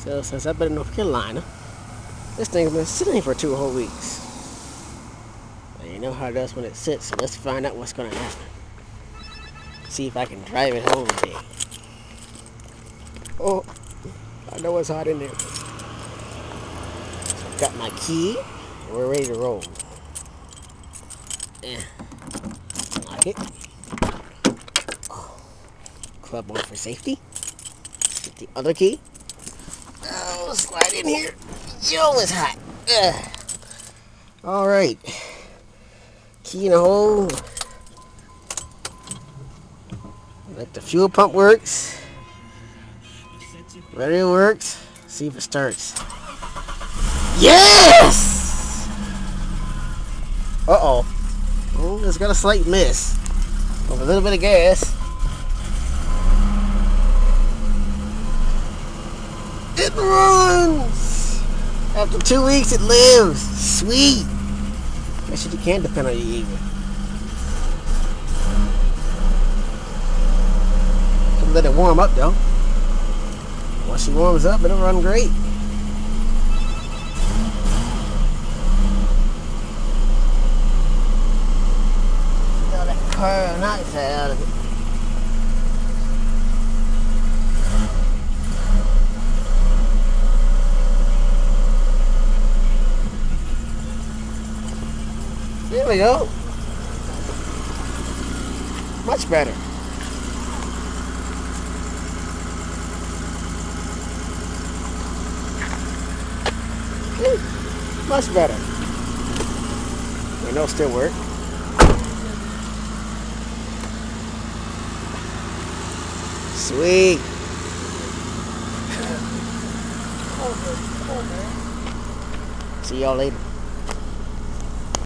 So since I've been in North Carolina, this thing's been sitting for 2 whole weeks. You know how it does when it sits, so let's find out what's gonna happen. See if I can drive it home today. Oh, I know it's hot in there. So I've got my key, and we're ready to roll. Lock it. Oh. Club on for safety. Get the other key. Oh, slide in here. Yo, it's hot. All right. Key in the hole. Like the fuel pump works. Radio works. See if it starts. Yes! Uh-oh. Oh, it's got a slight miss. With a little bit of gas. It runs! After 2 weeks, it lives. Sweet. I guess you can't depend on you either. Let it warm up though. Once she warms up, it'll run great. Get all that carbon dioxide out of it. There we go. Much better. Much better. I know it still work. Sweet. See y'all later.